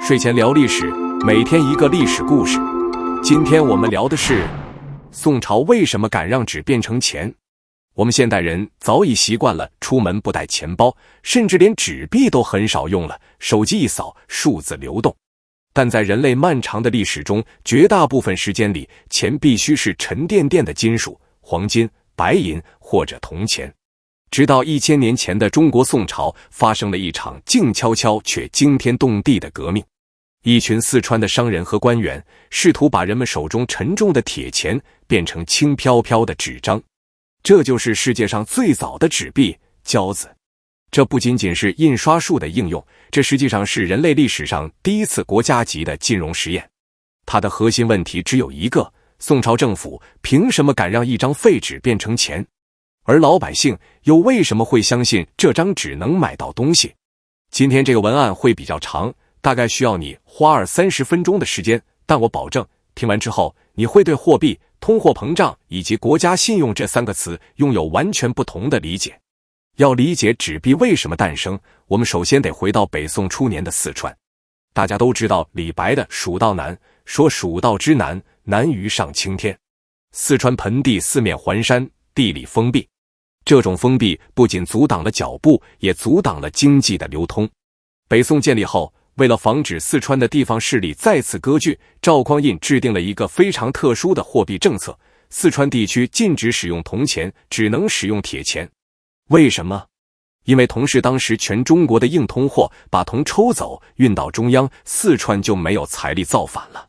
睡前聊历史，每天一个历史故事。今天我们聊的是宋朝为什么敢让纸变成钱。我们现代人早已习惯了出门不带钱包，甚至连纸币都很少用了，手机一扫，数字流动。但在人类漫长的历史中，绝大部分时间里，钱必须是沉甸甸的金属，黄金、白银或者铜钱。直到1000年前的中国宋朝，发生了一场静悄悄却惊天动地的革命。一群四川的商人和官员试图把人们手中沉重的铁钱变成轻飘飘的纸张，这就是世界上最早的纸币——交子。这不仅仅是印刷术的应用，这实际上是人类历史上第一次国家级的金融实验。它的核心问题只有一个：宋朝政府凭什么敢让一张废纸变成钱？而老百姓又为什么会相信这张纸能买到东西？今天这个文案会比较长，大概需要你花20-30分钟的时间，但我保证听完之后，你会对货币、通货膨胀以及国家信用这3个词拥有完全不同的理解。要理解纸币为什么诞生，我们首先得回到北宋初年的四川。大家都知道李白的《蜀道难》，说蜀道之难，难于上青天。四川盆地四面环山，地理封闭。这种封闭不仅阻挡了脚步，也阻挡了经济的流通。北宋建立后，为了防止四川的地方势力再次割据，赵匡胤制定了一个非常特殊的货币政策，四川地区禁止使用铜钱，只能使用铁钱。为什么？因为铜是当时全中国的硬通货，把铜抽走运到中央，四川就没有财力造反了。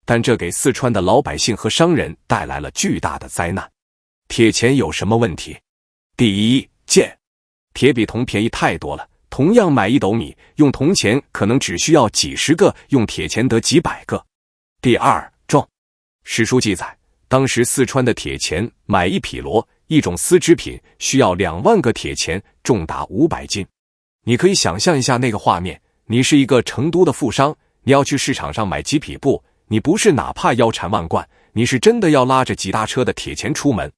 但这给四川的老百姓和商人带来了巨大的灾难。铁钱有什么问题？第一，贱，铁比铜便宜太多了，同样买1斗米，用铜钱可能只需要几十个，用铁钱得几百个。第二，重，史书记载，当时四川的铁钱买1匹骡，一种丝织品，需要2万个铁钱，重达500斤。你可以想象一下那个画面，你是一个成都的富商，你要去市场上买几匹布，你不是哪怕腰缠万贯，你是真的要拉着几大车的铁钱出门。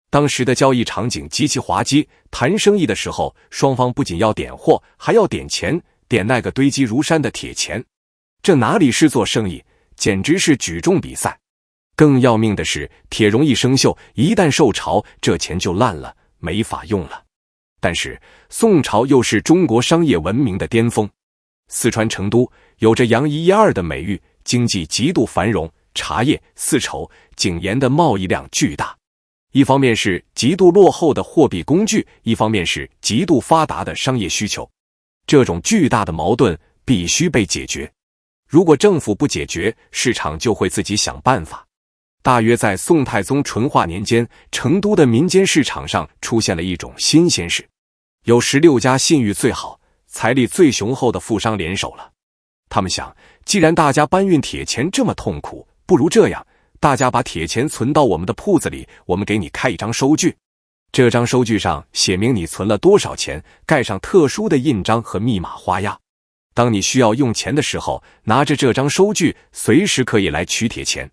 当时的交易场景极其滑稽，谈生意的时候，双方不仅要点货，还要点钱，点那个堆积如山的铁钱。这哪里是做生意，简直是举重比赛。更要命的是，铁容易生锈，一旦受潮，这钱就烂了，没法用了。但是宋朝又是中国商业文明的巅峰，四川成都有着扬一1、2的美誉，经济极度繁荣，茶叶、丝绸、井盐的贸易量巨大。一方面是极度落后的货币工具，一方面是极度发达的商业需求。这种巨大的矛盾必须被解决。如果政府不解决，市场就会自己想办法。大约在宋太宗淳化年间，成都的民间市场上出现了一种新鲜事，有16家信誉最好、财力最雄厚的富商联手了。他们想，既然大家搬运铁钱这么痛苦，不如这样，大家把铁钱存到我们的铺子里，我们给你开一张收据。这张收据上写明你存了多少钱，盖上特殊的印章和密码花押。当你需要用钱的时候，拿着这张收据，随时可以来取铁钱。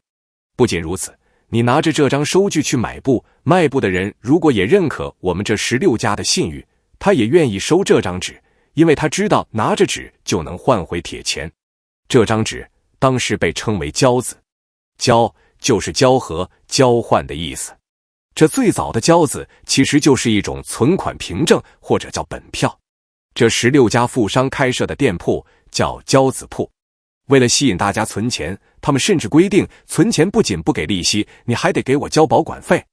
不仅如此，你拿着这张收据去买布，卖布的人如果也认可我们这16家的信誉，他也愿意收这张纸，因为他知道拿着纸就能换回铁钱。这张纸当时被称为交子，交就是交合、交换的意思。这最早的交子其实就是一种存款凭证，或者叫本票。这16家富商开设的店铺叫交子铺。为了吸引大家存钱，他们甚至规定，存钱不仅不给利息，你还得给我交保管费。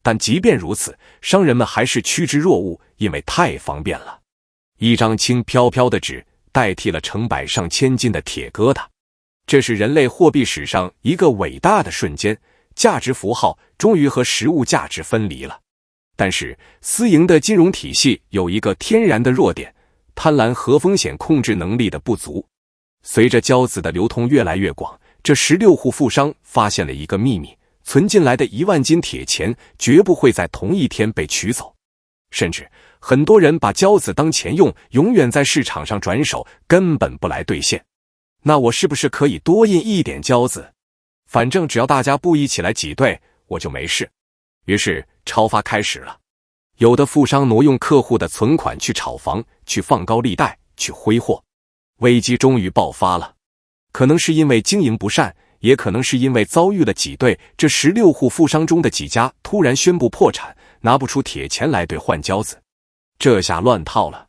但即便如此，商人们还是趋之若鹜，因为太方便了。一张轻飘飘的纸代替了成百上千斤的铁疙瘩。这是人类货币史上一个伟大的瞬间，价值符号终于和实物价值分离了。但是私营的金融体系有一个天然的弱点，贪婪和风险控制能力的不足。随着交子的流通越来越广，这16户富商发现了一个秘密，存进来的1万斤铁钱绝不会在同一天被取走。甚至很多人把交子当钱用，永远在市场上转手，根本不来兑现。那我是不是可以多印一点交子？反正只要大家不一起来挤兑，我就没事。于是超发开始了。有的富商挪用客户的存款去炒房，去放高利贷，去挥霍。危机终于爆发了。可能是因为经营不善，也可能是因为遭遇了挤兑，这16户富商中的几家突然宣布破产，拿不出铁钱来兑换交子。这下乱套了。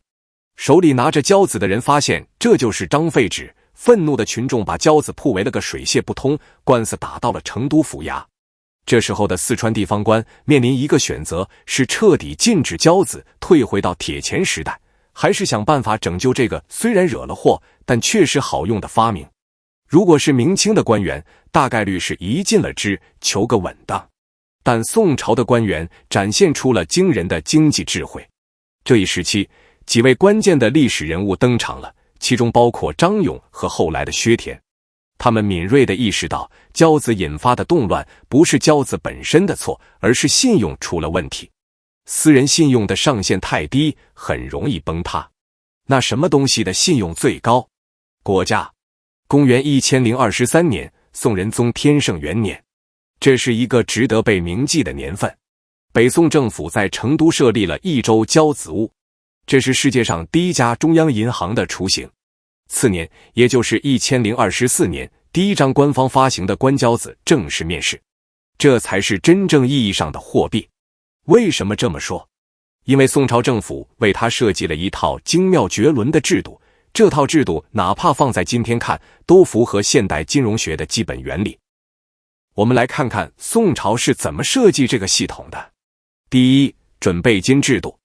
手里拿着交子的人发现这就是张废纸，愤怒的群众把交子铺围了个水泄不通，官司打到了成都府衙。这时候的四川地方官面临一个选择，是彻底禁止交子，退回到铁钱时代，还是想办法拯救这个虽然惹了祸，但确实好用的发明。如果是明清的官员，大概率是一禁了之，求个稳当。但宋朝的官员展现出了惊人的经济智慧。这一时期，几位关键的历史人物登场了，其中包括张勇和后来的薛田。他们敏锐地意识到，交子引发的动乱不是交子本身的错，而是信用出了问题。私人信用的上限太低，很容易崩塌。那什么东西的信用最高？国家。公元1023年，宋仁宗天圣元年，这是一个值得被铭记的年份。北宋政府在成都设立了益州交子务，这是世界上第一家中央银行的雏形。次年，也就是1024年，第一张官方发行的官交子正式面世，这才是真正意义上的货币。为什么这么说？因为宋朝政府为它设计了一套精妙绝伦的制度，这套制度哪怕放在今天看，都符合现代金融学的基本原理。我们来看看宋朝是怎么设计这个系统的。第一，准备金制度，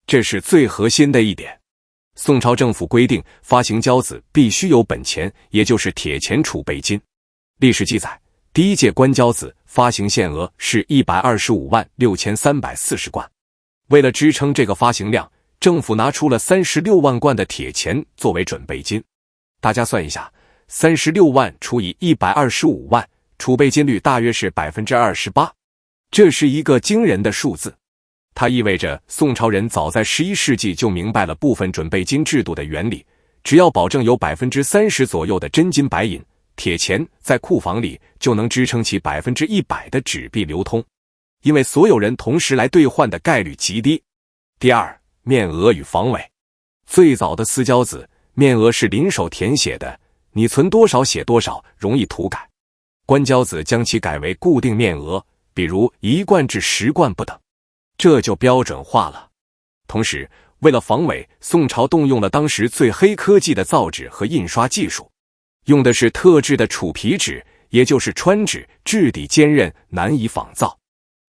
这是最核心的一点。宋朝政府规定，发行交子必须有本钱，也就是铁钱储备金。历史记载，第一届官交子发行限额是1256340贯。为了支撑这个发行量，政府拿出了36万贯的铁钱作为准备金。大家算一下，36万除以125万，储备金率大约是 28%。这是一个惊人的数字。它意味着宋朝人早在11世纪就明白了部分准备金制度的原理，只要保证有 30% 左右的真金白银铁钱在库房里，就能支撑起 100% 的纸币流通，因为所有人同时来兑换的概率极低。第二，面额与防伪。最早的私交子面额是临手填写的，你存多少写多少，容易涂改。官交子将其改为固定面额，比如1贯至10贯不等，这就标准化了。同时，为了防伪，宋朝动用了当时最黑科技的造纸和印刷技术，用的是特制的储皮纸，也就是川纸，质地坚韧，难以仿造。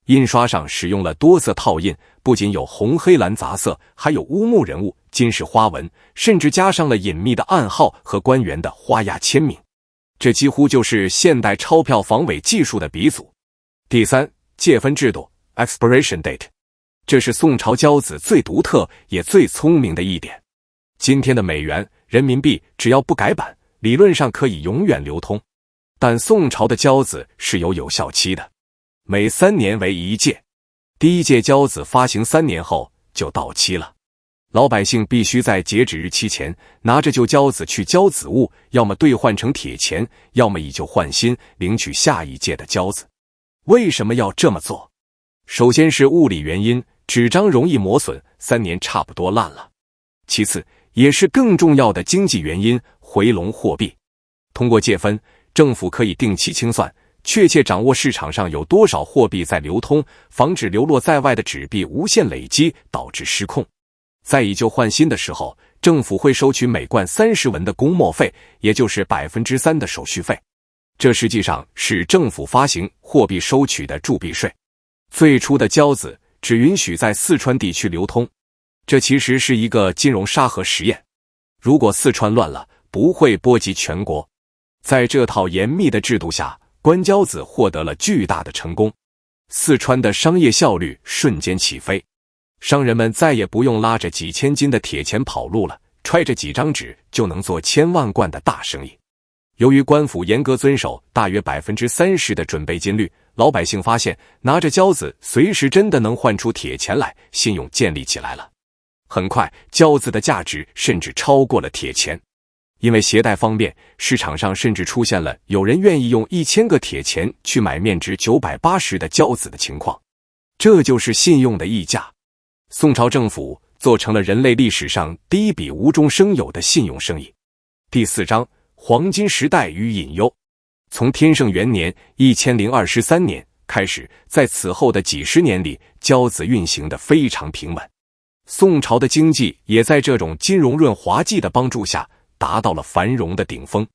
印刷上使用了多色套印，不仅有红黑蓝杂色，还有乌木人物、金饰花纹，甚至加上了隐秘的暗号和官员的花押签名。这几乎就是现代钞票防伪技术的鼻祖。第三，借分制度 expiration date， 这是宋朝交子最独特也最聪明的一点。今天的美元、人民币只要不改版，理论上可以永远流通，但宋朝的交子是有效期的，每3年为一届。第一届交子发行3年后就到期了，老百姓必须在截止日期前拿着旧交子去交子务，要么兑换成铁钱，要么以旧换新，领取下一届的交子。为什么要这么做？首先是物理原因，纸张容易磨损，3年差不多烂了。其次，也是更重要的经济原因，回笼货币。通过借分，政府可以定期清算，确切掌握市场上有多少货币在流通，防止流落在外的纸币无限累积，导致失控。在以旧换新的时候，政府会收取每贯30文的公墨费，也就是 3% 的手续费。这实际上是政府发行货币收取的铸币税。最初的交子只允许在四川地区流通，这其实是一个金融沙盒实验。如果四川乱了，不会波及全国。在这套严密的制度下，官交子获得了巨大的成功，四川的商业效率瞬间起飞。商人们再也不用拉着几千斤的铁钱跑路了，揣着几张纸就能做千万贯的大生意。由于官府严格遵守大约 30% 的准备金率，老百姓发现拿着交子随时真的能换出铁钱来，信用建立起来了。很快，交子的价值甚至超过了铁钱。因为携带方便，市场上甚至出现了有人愿意用1000个铁钱去买面值980的交子的情况。这就是信用的溢价。宋朝政府做成了人类历史上第一笔无中生有的信用生意。第4章，黄金时代与隐忧。从天圣元年1023年开始，在此后的几十年里，交子运行得非常平稳。宋朝的经济也在这种金融润滑剂的帮助下达到了繁荣的顶峰。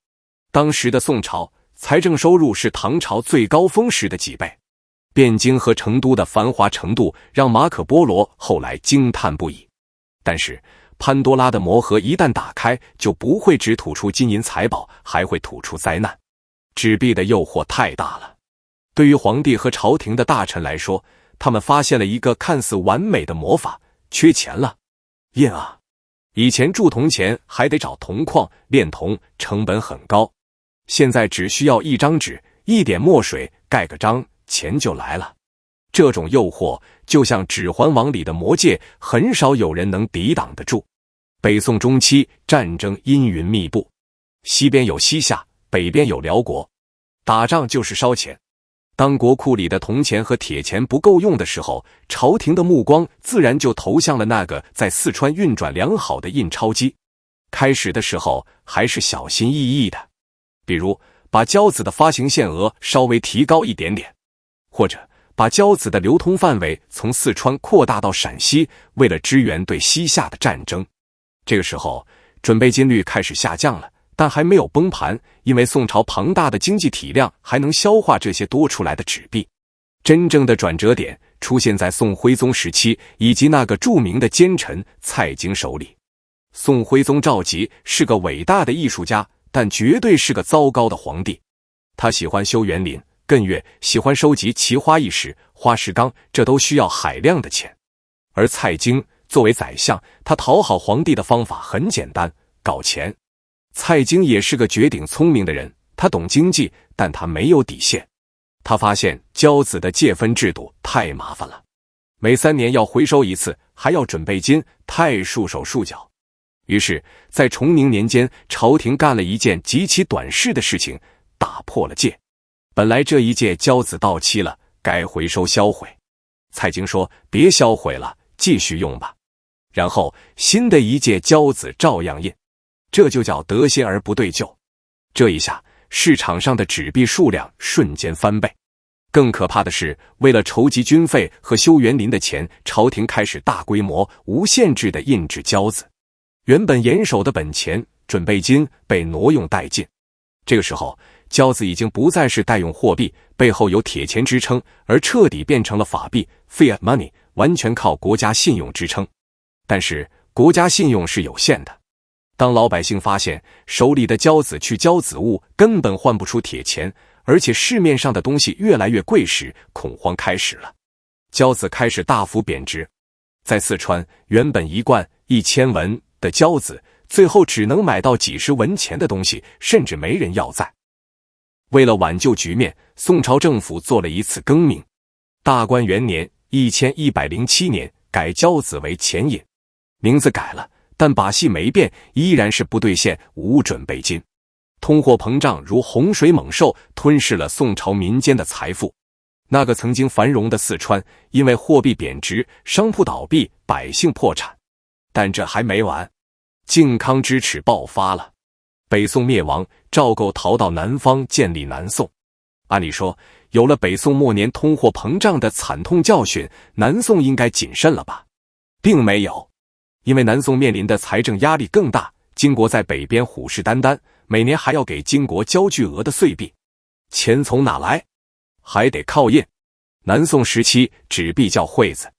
当时的宋朝财政收入是唐朝最高峰时的几倍，汴京和成都的繁华程度让马可波罗后来惊叹不已。但是潘多拉的魔盒一旦打开，就不会只吐出金银财宝，还会吐出灾难。纸币的诱惑太大了，对于皇帝和朝廷的大臣来说，他们发现了一个看似完美的魔法，缺钱了。印啊！以前铸铜钱还得找铜矿炼铜，成本很高，现在只需要一张纸，一点墨水，盖个章，钱就来了。这种诱惑就像《指环王》里的魔戒，很少有人能抵挡得住。北宋中期，战争阴云密布，西边有西夏，北边有辽国，打仗就是烧钱。当国库里的铜钱和铁钱不够用的时候，朝廷的目光自然就投向了那个在四川运转良好的印钞机。开始的时候还是小心翼翼的，比如把交子的发行限额稍微提高一点点，或者把交子的流通范围从四川扩大到陕西，为了支援对西夏的战争。这个时候准备金率开始下降了，但还没有崩盘，因为宋朝庞大的经济体量还能消化这些多出来的纸币。真正的转折点出现在宋徽宗时期以及那个著名的奸臣蔡京手里。宋徽宗赵佶是个伟大的艺术家，但绝对是个糟糕的皇帝。他喜欢修园林、艮乐，喜欢收集奇花异石、花石纲，这都需要海量的钱。而蔡京作为宰相，他讨好皇帝的方法很简单，搞钱。蔡京也是个绝顶聪明的人，他懂经济，但他没有底线。他发现交子的借分制度太麻烦了，每3年要回收一次，还要准备金，太束手束脚。于是在崇宁年间，朝廷干了一件极其短视的事情，打破了戒。本来这一届交子到期了，该回收销毁。蔡京说别销毁了，继续用吧。然后新的一届交子照样印，这就叫得新而不对旧。这一下市场上的纸币数量瞬间翻倍。更可怕的是，为了筹集军费和修园林的钱，朝廷开始大规模无限制地印制交子。原本严守的本钱、准备金被挪用殆尽。这个时候交子已经不再是代用货币，背后有铁钱支撑，而彻底变成了法币 Fiat Money， 完全靠国家信用支撑。但是国家信用是有限的，当老百姓发现手里的交子去交子物根本换不出铁钱，而且市面上的东西越来越贵时，恐慌开始了，交子开始大幅贬值。在四川，原本1贯1000文的交子，最后只能买到几十文钱的东西，甚至没人要在。为了挽救局面，宋朝政府做了一次更名。大观元年1107年改交子为钱银，名字改了，但把戏没变，依然是不兑现无准备金。通货膨胀如洪水猛兽，吞噬了宋朝民间的财富。那个曾经繁荣的四川，因为货币贬值，商铺倒闭，百姓破产。但这还没完，靖康之耻爆发了。北宋灭亡，赵构逃到南方建立南宋。按理说，有了北宋末年通货膨胀的惨痛教训，南宋应该谨慎了吧？并没有，因为南宋面临的财政压力更大，金国在北边虎视眈眈，每年还要给金国交巨额的岁币，钱从哪来？还得靠印。南宋时期，纸币叫会子，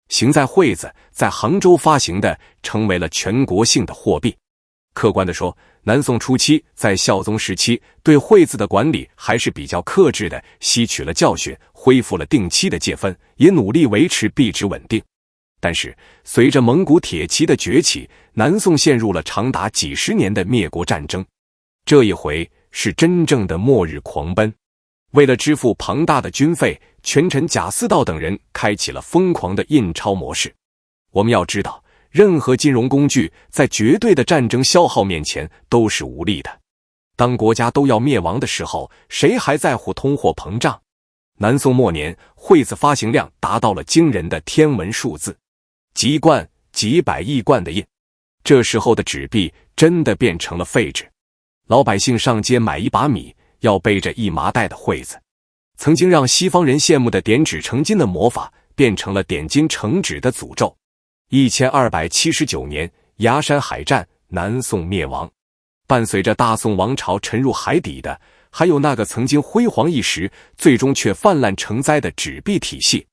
行在会子，在杭州发行的成为了全国性的货币。客观地说，南宋初期，在孝宗时期，对会子的管理还是比较克制的，吸取了教训，恢复了定期的借分，也努力维持币值稳定。但是随着蒙古铁骑的崛起，南宋陷入了长达几十年的灭国战争。这一回是真正的末日狂奔。为了支付庞大的军费，权臣贾似道等人开启了疯狂的印钞模式。我们要知道，任何金融工具在绝对的战争消耗面前都是无力的。当国家都要灭亡的时候，谁还在乎通货膨胀？南宋末年，会子发行量达到了惊人的天文数字，几贯、几百亿贯的印。这时候的纸币真的变成了废纸。老百姓上街买一把米，要背着一麻袋的惠子。曾经让西方人羡慕的点纸成金的魔法，变成了点金成纸的诅咒。1279年，崖山海战，南宋灭亡。伴随着大宋王朝沉入海底的，还有那个曾经辉煌一时，最终却泛滥成灾的纸币体系。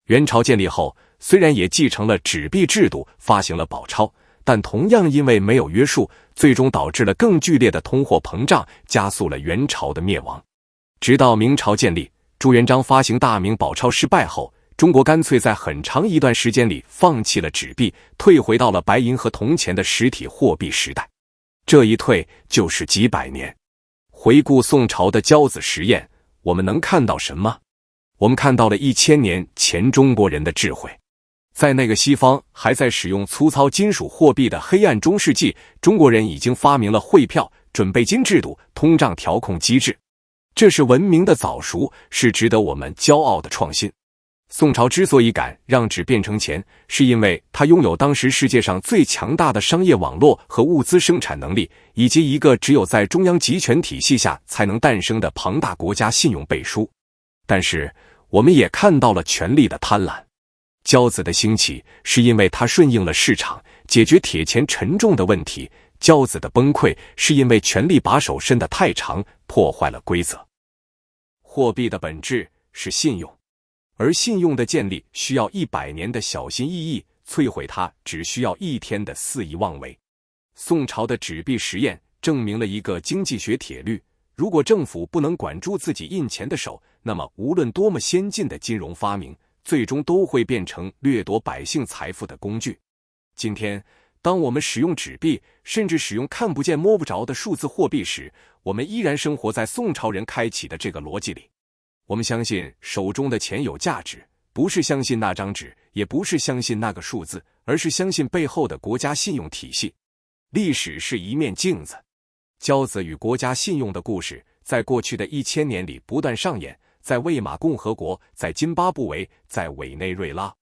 元朝建立后，虽然也继承了纸币制度，发行了宝钞，但同样因为没有约束，最终导致了更剧烈的通货膨胀，加速了元朝的灭亡。直到明朝建立，朱元璋发行大明宝钞失败后，中国干脆在很长一段时间里放弃了纸币，退回到了白银和铜钱的实体货币时代。这一退就是几百年。回顾宋朝的交子实验，我们能看到什么？我们看到了1000年前中国人的智慧。在那个西方还在使用粗糙金属货币的黑暗中世纪，中国人已经发明了汇票、准备金制度、通胀调控机制。这是文明的早熟，是值得我们骄傲的创新。宋朝之所以敢让纸变成钱，是因为它拥有当时世界上最强大的商业网络和物资生产能力，以及一个只有在中央集权体系下才能诞生的庞大国家信用背书。但是，我们也看到了权力的贪婪。交子的兴起是因为它顺应了市场，解决铁钱沉重的问题；交子的崩溃是因为权力把手伸得太长，破坏了规则。货币的本质是信用。而信用的建立需要100年的小心翼翼，摧毁它只需要1天的肆意妄为。宋朝的纸币实验证明了一个经济学铁律：如果政府不能管住自己印钱的手，那么无论多么先进的金融发明，最终都会变成掠夺百姓财富的工具。今天，当我们使用纸币，甚至使用看不见摸不着的数字货币时，我们依然生活在宋朝人开启的这个逻辑里。我们相信手中的钱有价值，不是相信那张纸，也不是相信那个数字，而是相信背后的国家信用体系。历史是一面镜子，交子与国家信用的故事，在过去的1000年里不断上演，在魏玛共和国，在津巴布韦，在委内瑞拉。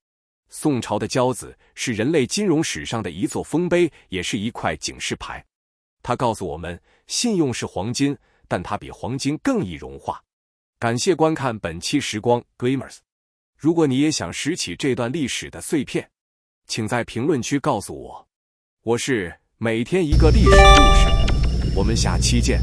宋朝的交子是人类金融史上的一座丰碑，也是一块警示牌。它告诉我们，信用是黄金，但它比黄金更易融化。感谢观看本期时光 Glimmers。 如果你也想拾起这段历史的碎片，请在评论区告诉我。我是每天一个历史故事，我们下期见。